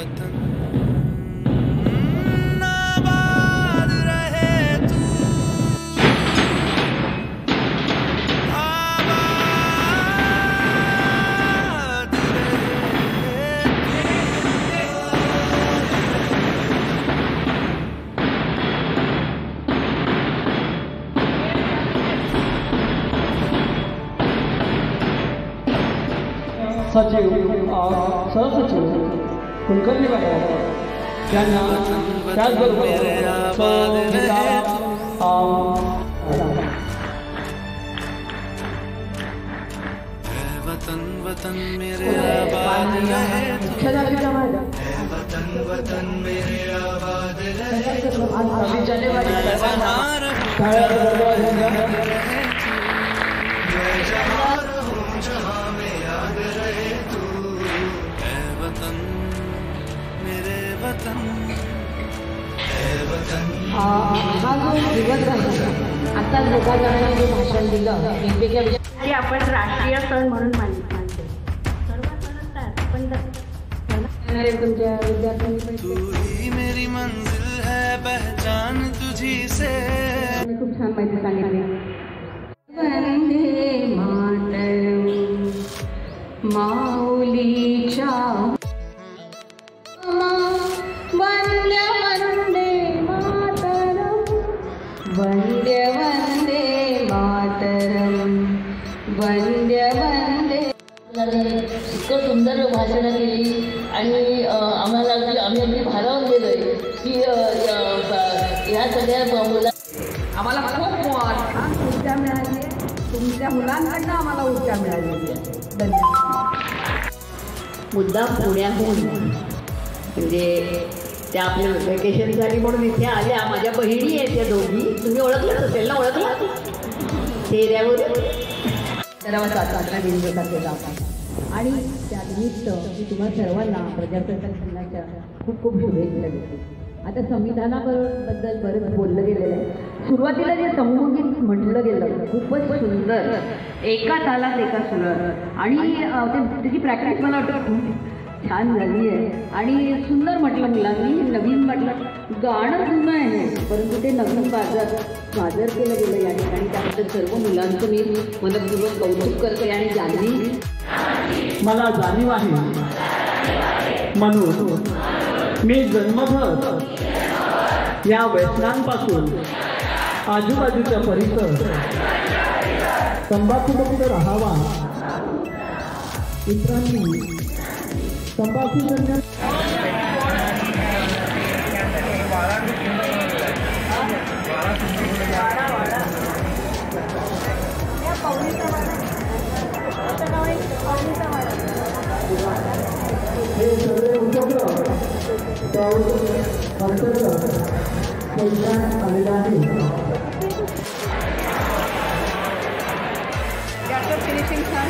वतन आबाद रहे तू, आबाद सचिव और सहसचिव कुलकर्णी मॅडम यांना त्याचबरोबर वतन वतन मेरे आबाद रहे तू, वतन वतन मेरे आबाद रहे तू, मैं जहाँ रहूं जहाँ में याद रहे तू, है वतन मेरे वतन, है वतन। हा जो दिवस आहे आता लोकांना जे भाषण दिलं वेगवेगळ्या विषयाची आपण राष्ट्रीय सण म्हणून मानतो. सर्व सण असतात पण तुमच्या विद्यार्थ्यांनी तू ही मेरी मंजिल है पहचान तुझी से, खूप छान माहिती सांगितली. वंदे मातरम माऊलीच्या वंदे वंदे मातरम वंदे वंदे मातरम वंदे वंदे. इतकं सुंदर भाषणं केली आणि आम्हाला आम्ही अगदी भारावून गेलोय की ह्या सगळ्या मुला आम्हाला खूप ऊर्जा मिळाली आहे. तुमच्या मुलांकडनं आम्हाला ऊर्जा मिळाली आहे. धन्यवाद. मुद्दा पुण्याहून म्हणजे त्या आपल्या व्हॅकेशनसाठी म्हणून इथे आल्या. माझ्या बहिणी आहेत त्या दोघी. तुम्ही ओळखलंच असेल ना? ओळखला चेहऱ्यावर दिवसाचे जातात आणि त्या निमित्त मी तुम्हाला सर्वांना प्रजासत्ताक दिनाच्या खूप खूप शुभेच्छा देते. आता संविधानाबद्दल बरंच बोललं गेलेलं आहे. सुरुवातीला जे संगीत म्हटलं गेलं खूपच सुंदर, एका तालात एका सुरात आणि त्याची प्रॅक्टिस मला वाटतं खूप छान झाली आहे आणि सुंदर म्हटलं मुलांनी. नवीन म्हटलं गाणं जुनं आहे परंतु ते नवीन सादर केलं गेलं या ठिकाणी. त्याबद्दल सर्व मुलांचं मी मनपूर्वक कौतुक करते. आणि जान्हवी मला जाणीव आहे म्हणून मी जन्मभर या व्यसनांपासून आजूबाजूचा परिसर तंबाखूमुक्त राहावा. इतरांनी तंबाखूजन्य हे सगळे उपक्रम आलेला आहे. फिनिशिंग छान